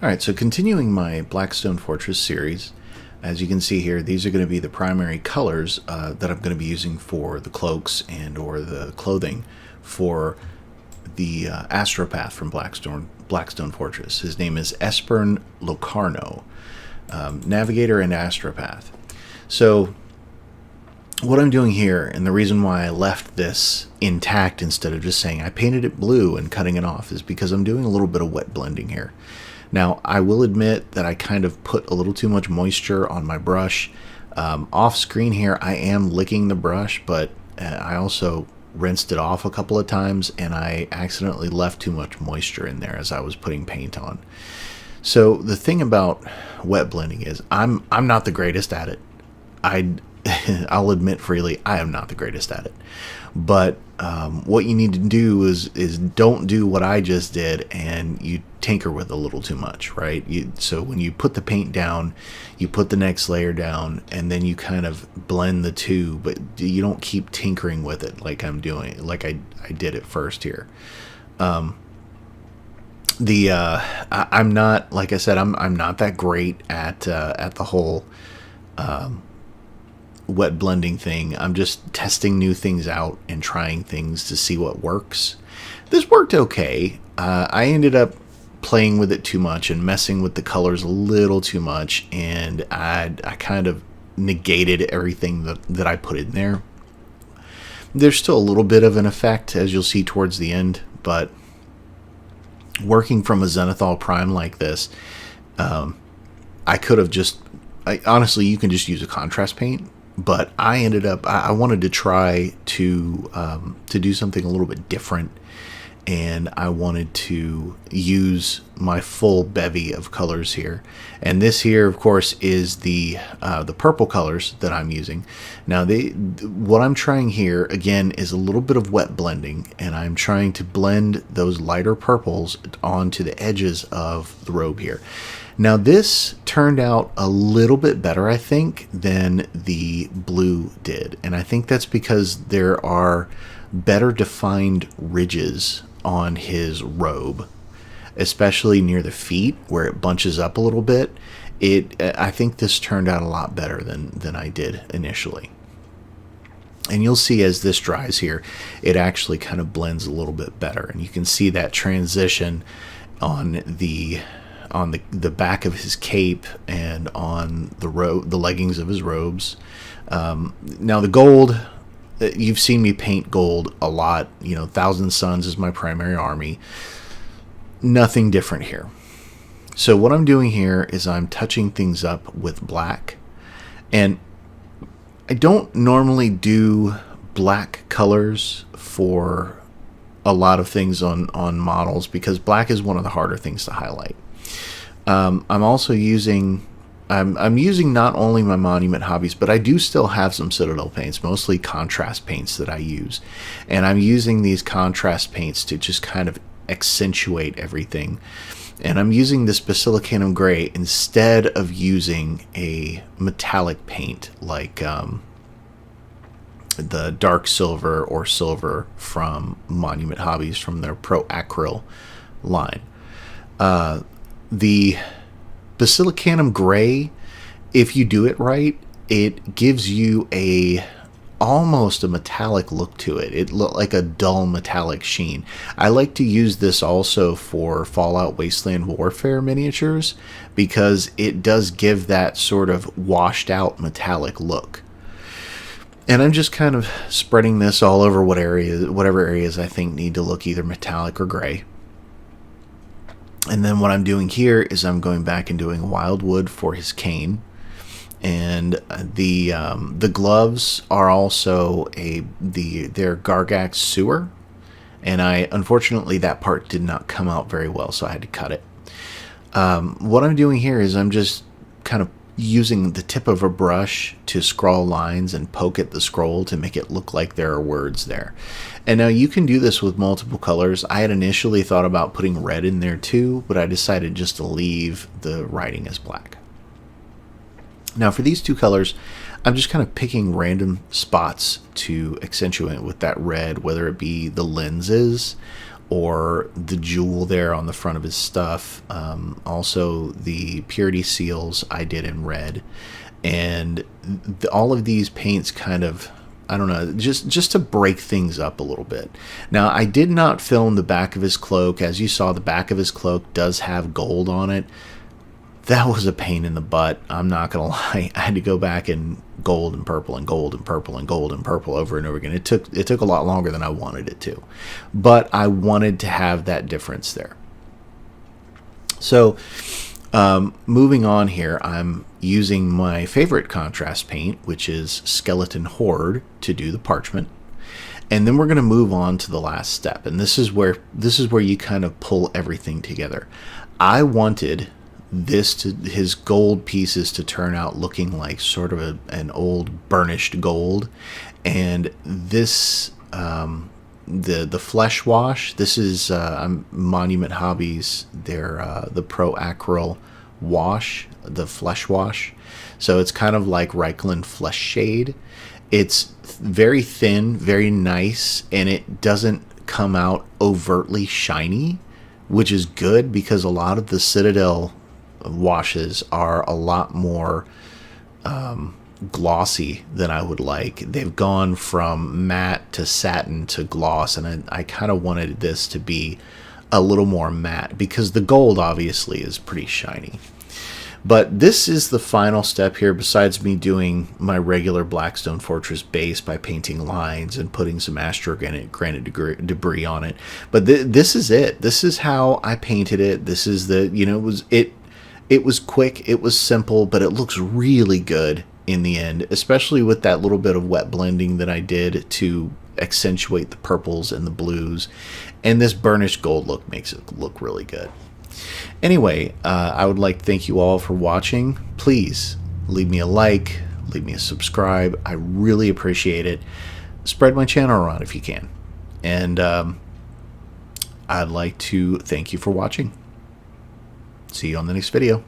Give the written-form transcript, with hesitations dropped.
Alright, so continuing my Blackstone Fortress series, as you can see here, these are going to be the primary colors that I'm going to be using for the cloaks and or the clothing for the Astropath from Blackstone Fortress. His name is Espern Locarno, Navigator and Astropath. So what I'm doing here, and the reason why I left this intact instead of just saying I painted it blue and cutting it off, is because I'm doing a little bit of wet blending here. Now, I will admit that I kind of put a little too much moisture on my brush. Off screen here, I am licking the brush, but I also rinsed it off a couple of times, and I accidentally left too much moisture in there as I was putting paint on. So the thing about wet blending is I'm not the greatest at it. I'll admit freely, I am not the greatest at it. But what you need to do is don't do what I just did and you tinker with a little too much, right? So when you put the paint down, you put the next layer down, and then you kind of blend the two, but you don't keep tinkering with it like I'm doing, like I did at first here. I'm not, like I said, I'm not that great at the whole wet blending thing. I'm just testing new things out and trying things to see what works. This worked okay. I ended up playing with it too much and messing with the colors a little too much, and I kind of negated everything that I put in there. There's still a little bit of an effect, as you'll see towards the end, but working from a Zenithal Prime like this, I could have just... honestly, you can just use a contrast paint, but I ended up... I wanted to try to do something a little bit different, and I wanted to use my full bevy of colors here. And this here, of course, is the purple colors that I'm using. Now, what I'm trying here, again, is a little bit of wet blending, and I'm trying to blend those lighter purples onto the edges of the robe here. Now, this turned out a little bit better, I think, than the blue did. And I think that's because there are better defined ridges on his robe, especially near the feet where it bunches up a little bit. I think this turned out a lot better than I did initially. And you'll see as this dries here, it actually kind of blends a little bit better. And you can see that transition on the back of his cape and on the leggings of his robes. Now the gold, you've seen me paint gold a lot. You know, Thousand Suns is my primary army. Nothing different here. So what I'm doing here is I'm touching things up with black. And I don't normally do black colors for a lot of things on models, because black is one of the harder things to highlight. I'm also using... I'm using not only my Monument hobbies, but I do still have some Citadel paints, mostly contrast paints that I use. And I'm using these contrast paints to just kind of accentuate everything. And I'm using this Basilicanum Gray instead of using a metallic paint like the Dark Silver or Silver from Monument Hobbies from their Pro Acryl line. The Basilicanum Gray, if you do it right, it gives you almost a metallic look to it. It looks like a dull metallic sheen. I like to use this also for Fallout Wasteland Warfare miniatures, because it does give that sort of washed out metallic look. And I'm just kind of spreading this all over whatever areas I think need to look either metallic or gray. And then what I'm doing here is I'm going back and doing Wildwood for his cane. And the gloves are also they're Gargax Sewer. And unfortunately that part did not come out very well, so I had to cut it. What I'm doing here is I'm just kind of using the tip of a brush to scrawl lines and poke at the scroll to make it look like there are words there. And now you can do this with multiple colors. I had initially thought about putting red in there too, but I decided just to leave the writing as black. Now for these two colors, I'm just kind of picking random spots to accentuate with that red, whether it be the lenses or the jewel there on the front of his stuff. Also, the purity seals I did in red. And all of these paints kind of, I don't know, just to break things up a little bit. Now, I did not film the back of his cloak. As you saw, the back of his cloak does have gold on it. That was a pain in the butt. I'm not going to lie. I had to go back and gold and purple and gold and purple and gold and purple over and over again. It took a lot longer than I wanted it to. But I wanted to have that difference there. So, moving on here, I'm using my favorite contrast paint, which is Skeleton Horde, to do the parchment. And then we're going to move on to the last step. And this is where you kind of pull everything together. I wanted his gold pieces to turn out looking like sort of an old burnished gold. And this, the flesh wash, this is Monument Hobbies, the Pro Acryl wash, the flesh wash. So it's kind of like Reikland Flesh Shade. It's very thin, very nice, and it doesn't come out overtly shiny, which is good because a lot of the Citadel washes are a lot more glossy than I would like. They've gone from matte to satin to gloss, and I kind of wanted this to be a little more matte because the gold obviously is pretty shiny. But this is the final step here, besides me doing my regular Blackstone Fortress base by painting lines and putting some granite debris on it. But this is it. This is how I painted it. This is it was quick, it was simple, but it looks really good in the end, especially with that little bit of wet blending that I did to accentuate the purples and the blues. And this burnished gold look makes it look really good. Anyway, I would like to thank you all for watching. Please leave me a like, leave me a subscribe. I really appreciate it. Spread my channel around if you can. And I'd like to thank you for watching. See you on the next video.